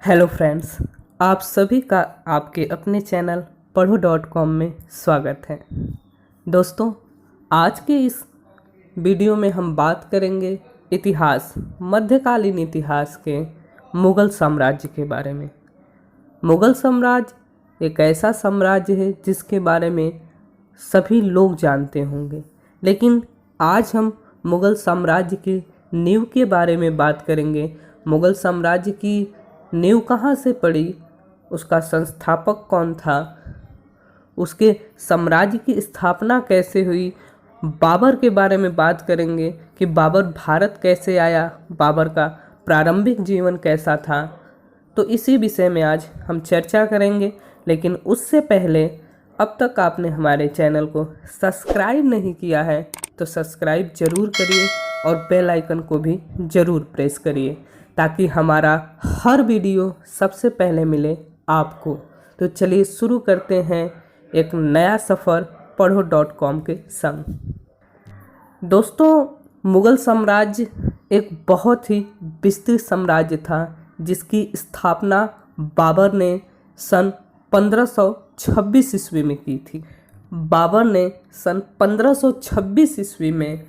Hello friends, आप सभी का आपके अपने चैनल पढ़ो.com में स्वागत है। दोस्तों, आज के इस वीडियो में हम बात करेंगे इतिहास, मध्यकालीन इतिहास के मुग़ल साम्राज्य के बारे में। मुग़ल साम्राज्य एक ऐसा साम्राज्य है जिसके बारे में सभी लोग जानते होंगे, लेकिन आज हम मुग़ल साम्राज्य की नींव के बारे में बात करेंगे। मुग़ल साम्राज्य की नींव कहाँ से पड़ी, उसका संस्थापक कौन था, उसके साम्राज्य की स्थापना कैसे हुई, बाबर के बारे में बात करेंगे कि बाबर भारत कैसे आया, बाबर का प्रारंभिक जीवन कैसा था। तो इसी विषय में आज हम चर्चा करेंगे। लेकिन उससे पहले अब तक आपने हमारे चैनल को सब्सक्राइब नहीं किया है तो सब्सक्राइब ज़रूर करिए और बेल आइकन को भी ज़रूर प्रेस करिए ताकि हमारा हर वीडियो सबसे पहले मिले आपको। तो चलिए शुरू करते हैं एक नया सफ़र पढ़ो.com के संग। दोस्तों, मुग़ल साम्राज्य एक बहुत ही विस्तृत साम्राज्य था जिसकी स्थापना बाबर ने सन 1526 ईस्वी में की थी। बाबर ने सन 1526 ईस्वी में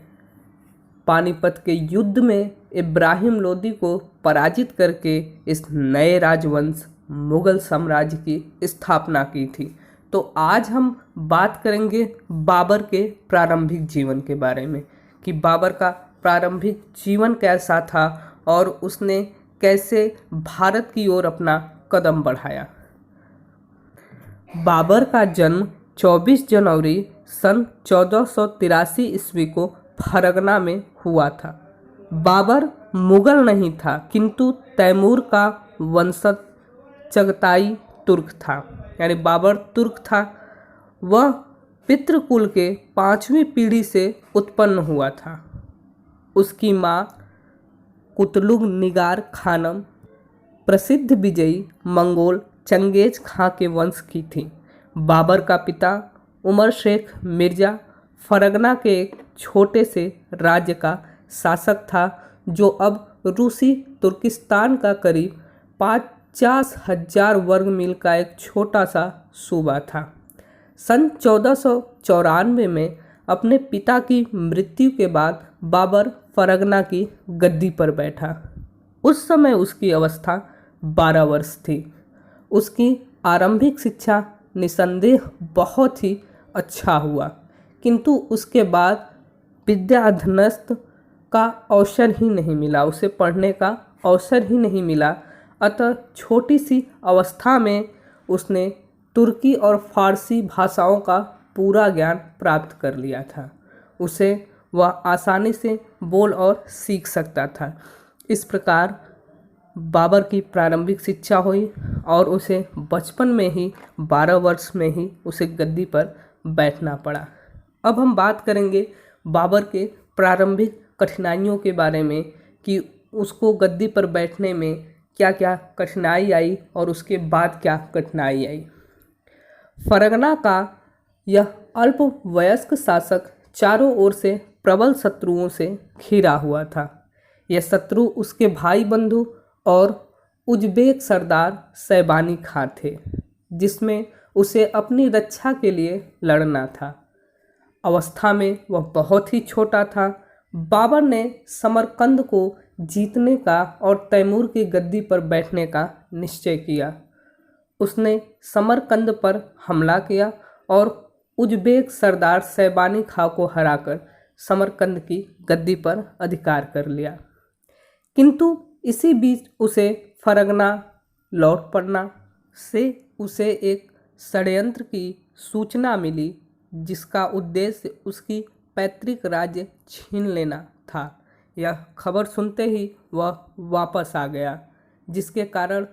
पानीपत के युद्ध में इब्राहिम लोदी को पराजित करके इस नए राजवंश मुग़ल साम्राज्य की स्थापना की थी। तो आज हम बात करेंगे बाबर के प्रारंभिक जीवन के बारे में कि बाबर का प्रारंभिक जीवन कैसा था और उसने कैसे भारत की ओर अपना कदम बढ़ाया। बाबर का जन्म 24 जनवरी सन 1483 ईस्वी को फरगना में हुआ था। बाबर मुग़ल नहीं था किंतु तैमूर का वंशज चगताई तुर्क था, यानी बाबर तुर्क था। वह पितृकुल के 5वीं पीढ़ी से उत्पन्न हुआ था। उसकी माँ कुतलुग निगार खानम प्रसिद्ध विजयी मंगोल चंगेज खां के वंश की थी। बाबर का पिता उमर शेख मिर्ज़ा फरगना के एक छोटे से राज्य का शासक था जो अब रूसी तुर्किस्तान का करीब 50,000 वर्ग मील का एक छोटा सा सूबा था। सन 1494 में अपने पिता की मृत्यु के बाद बाबर फरगना की गद्दी पर बैठा। उस समय उसकी अवस्था 12 वर्ष थी। उसकी आरंभिक शिक्षा निसंदेह बहुत ही अच्छा हुआ, किंतु उसके बाद विद्या अध्ययनस्त का अवसर ही नहीं मिला, उसे पढ़ने का अवसर ही नहीं मिला। अतः छोटी सी अवस्था में उसने तुर्की और फारसी भाषाओं का पूरा ज्ञान प्राप्त कर लिया था। उसे वह आसानी से बोल और सीख सकता था। इस प्रकार बाबर की प्रारंभिक शिक्षा हुई और उसे बचपन में ही 12 वर्ष में ही उसे गद्दी पर बैठना पड़ा। अब हम बात करेंगे बाबर के प्रारंभिक कठिनाइयों के बारे में कि उसको गद्दी पर बैठने में क्या क्या कठिनाई आई और उसके बाद क्या कठिनाई आई। फरगना का यह अल्प वयस्क शासक चारों ओर से प्रबल शत्रुओं से घिरा हुआ था। यह शत्रु उसके भाई बंधु और उज़्बेक सरदार शैबानी खां थे, जिसमें उसे अपनी रक्षा के लिए लड़ना था। अवस्था में वह बहुत ही छोटा था। बाबर ने समरकंद को जीतने का और तैमूर की गद्दी पर बैठने का निश्चय किया। उसने समरकंद पर हमला किया और उज़्बेक सरदार शैबानी खां को हराकर समरकंद की गद्दी पर अधिकार कर लिया। किंतु इसी बीच उसे फरगना लौट पड़ना से उसे एक षड्यंत्र की सूचना मिली जिसका उद्देश्य उसकी पैतृक राज्य छीन लेना था। यह खबर सुनते ही वह वापस आ गया, जिसके कारण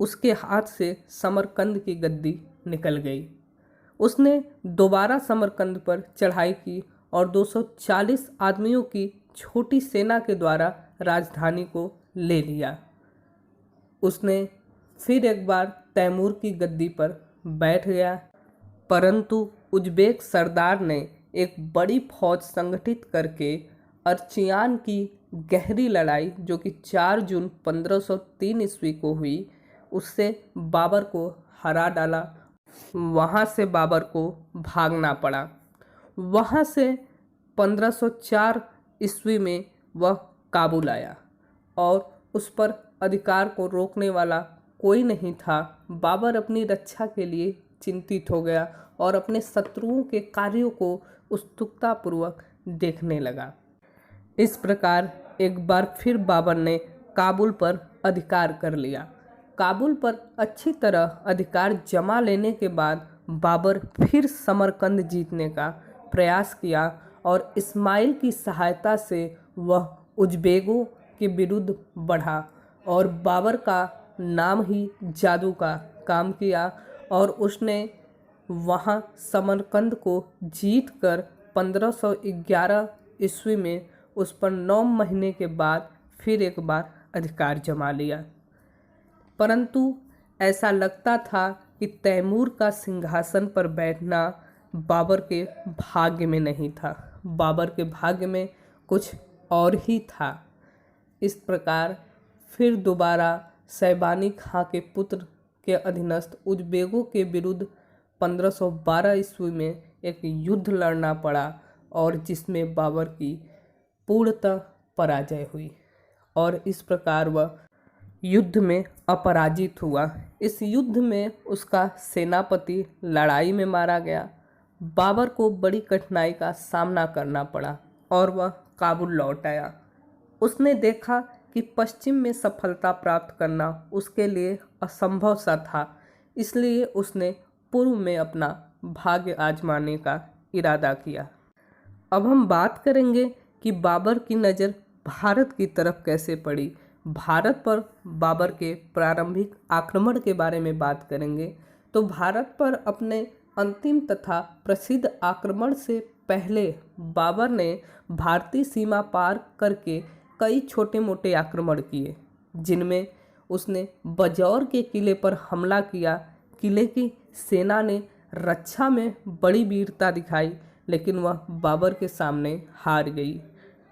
उसके हाथ से समरकंद की गद्दी निकल गई। उसने दोबारा समरकंद पर चढ़ाई की और 240 आदमियों की छोटी सेना के द्वारा राजधानी को ले लिया। उसने फिर एक बार तैमूर की गद्दी पर बैठ गया, परंतु उज़्बेक सरदार ने एक बड़ी फौज संगठित करके अर्चियान की गहरी लड़ाई, जो कि 4 जून 1503 ईस्वी को हुई, उससे बाबर को हरा डाला। वहाँ से बाबर को भागना पड़ा। वहाँ से 1504 ईस्वी में वह काबुल आया और उस पर अधिकार को रोकने वाला कोई नहीं था। बाबर अपनी रक्षा के लिए चिंतित हो गया और अपने शत्रुओं के कार्यों को उत्सुकतापूर्वक देखने लगा। इस प्रकार एक बार फिर बाबर ने काबुल पर अधिकार कर लिया। काबुल पर अच्छी तरह अधिकार जमा लेने के बाद बाबर फिर समरकंद जीतने का प्रयास किया और इस्माइल की सहायता से वह उज़्बेकों के विरुद्ध बढ़ा और बाबर का नाम ही जादू का काम किया और उसने वहाँ समरकंद को जीतकर 1511 ईस्वी में उस पर 9 महीने के बाद फिर एक बार अधिकार जमा लिया। परंतु ऐसा लगता था कि तैमूर का सिंहासन पर बैठना बाबर के भाग्य में नहीं था। बाबर के भाग्य में कुछ और ही था। इस प्रकार फिर दोबारा शैबानी खां के पुत्र के अधीनस्थ उज़्बेकों के विरुद्ध 1512 ईस्वी में एक युद्ध लड़ना पड़ा और जिसमें बाबर की पूर्णतः पराजय हुई और इस प्रकार वह युद्ध में अपराजित हुआ। इस युद्ध में उसका सेनापति लड़ाई में मारा गया। बाबर को बड़ी कठिनाई का सामना करना पड़ा और वह काबुल लौट आया। उसने देखा कि पश्चिम में सफलता प्राप्त करना उसके लिए असंभव सा था, इसलिए उसने पूर्व में अपना भाग्य आजमाने का इरादा किया। अब हम बात करेंगे कि बाबर की नज़र भारत की तरफ कैसे पड़ी। भारत पर बाबर के प्रारंभिक आक्रमण के बारे में बात करेंगे तो भारत पर अपने अंतिम तथा प्रसिद्ध आक्रमण से पहले बाबर ने भारतीय सीमा पार करके कई छोटे मोटे आक्रमण किए, जिनमें उसने बजौर के किले पर हमला किया। किले की सेना ने रक्षा में बड़ी वीरता दिखाई, लेकिन वह बाबर के सामने हार गई।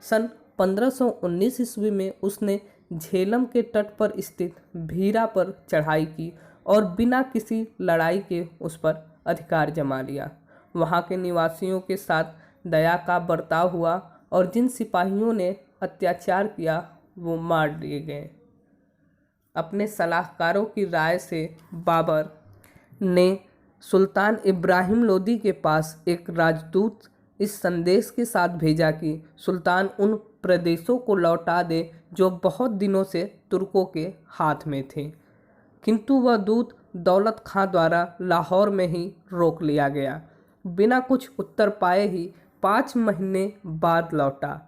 सन 1519 ईस्वी में उसने झेलम के तट पर स्थित भीरा पर चढ़ाई की और बिना किसी लड़ाई के उस पर अधिकार जमा लिया। वहाँ के निवासियों के साथ दया का बर्ताव हुआ और जिन सिपाहियों ने अत्याचार किया वो मार दिए गए। अपने सलाहकारों की राय से बाबर ने सुल्तान इब्राहिम लोदी के पास एक राजदूत इस संदेश के साथ भेजा कि सुल्तान उन प्रदेशों को लौटा दे जो बहुत दिनों से तुर्कों के हाथ में थे, किंतु वह दूत दौलत खां द्वारा लाहौर में ही रोक लिया गया। बिना कुछ उत्तर पाए ही 5 महीने बाद लौटा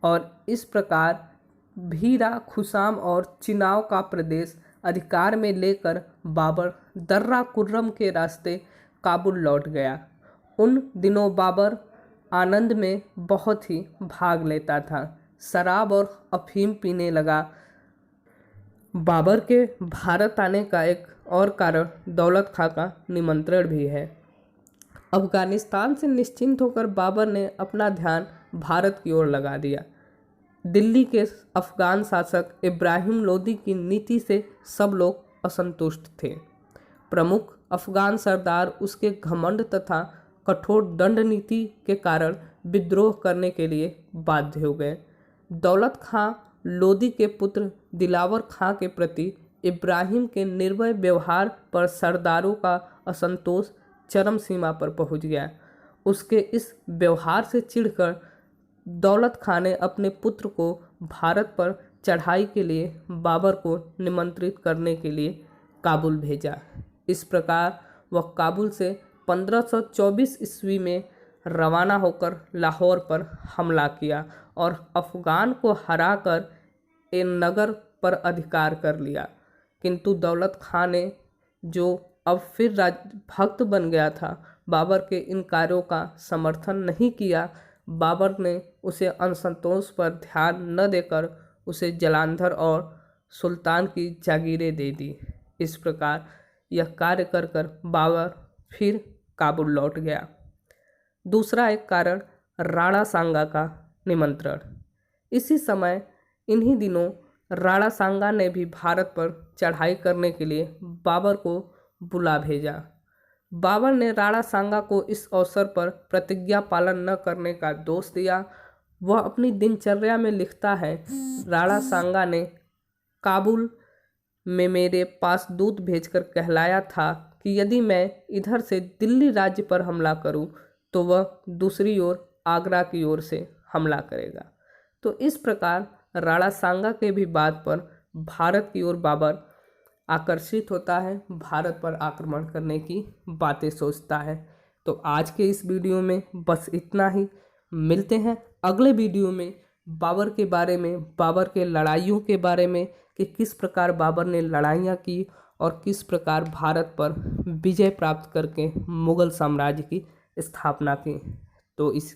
और इस प्रकार भीरा, खुशाम और चिनाव का प्रदेश अधिकार में लेकर बाबर दर्रा कुर्रम के रास्ते काबुल लौट गया। उन दिनों बाबर आनंद में बहुत ही भाग लेता था, शराब और अफीम पीने लगा। बाबर के भारत आने का एक और कारण दौलत खां का निमंत्रण भी है। अफगानिस्तान से निश्चिंत होकर बाबर ने अपना ध्यान भारत की ओर लगा दिया। दिल्ली के अफगान शासक इब्राहिम लोदी की नीति से सब लोग असंतुष्ट थे। प्रमुख अफगान सरदार उसके घमंड तथा कठोर दंड नीति के कारण विद्रोह करने के लिए बाध्य हो गए। दौलत खां लोदी के पुत्र दिलावर खां के प्रति इब्राहिम के निर्भय व्यवहार पर सरदारों का असंतोष चरम सीमा पर पहुंच गया। उसके इस व्यवहार से चिढ़कर दौलत खां ने अपने पुत्र को भारत पर चढ़ाई के लिए बाबर को निमंत्रित करने के लिए काबुल भेजा। इस प्रकार वह काबुल से 1524 ईस्वी में रवाना होकर लाहौर पर हमला किया और अफगान को हराकर ए नगर पर अधिकार कर लिया। किंतु दौलत खां ने, जो अब फिर राजभक्त बन गया था, बाबर के इन कार्यों का समर्थन नहीं किया। बाबर ने उसे असंतोष पर ध्यान न देकर उसे जलांधर और सुल्तान की जागीरें दे दी। इस प्रकार यह कार्य कर कर बाबर फिर काबुल लौट गया। दूसरा एक कारण राणा सांगा का निमंत्रण। इसी समय इन्हीं दिनों राणा सांगा ने भी भारत पर चढ़ाई करने के लिए बाबर को बुला भेजा। बाबर ने राणा सांगा को इस अवसर पर प्रतिज्ञा पालन न करने का दोष दिया। वह अपनी दिनचर्या में लिखता है, राणा सांगा ने काबुल में मेरे पास दूत भेजकर कहलाया था कि यदि मैं इधर से दिल्ली राज्य पर हमला करूं तो वह दूसरी ओर आगरा की ओर से हमला करेगा। तो इस प्रकार राणा सांगा के भी बात पर भारत की ओर बाबर आकर्षित होता है, भारत पर आक्रमण करने की बातें सोचता है। तो आज के इस वीडियो में बस इतना ही। मिलते हैं अगले वीडियो में बाबर के बारे में, बाबर के लड़ाइयों के बारे में कि किस प्रकार बाबर ने लड़ाइयाँ की और किस प्रकार भारत पर विजय प्राप्त करके मुगल साम्राज्य की स्थापना की। तो इस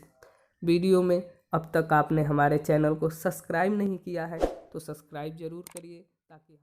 वीडियो में अब तक आपने हमारे चैनल को सब्सक्राइब नहीं किया है तो सब्सक्राइब जरूर करिए ताकि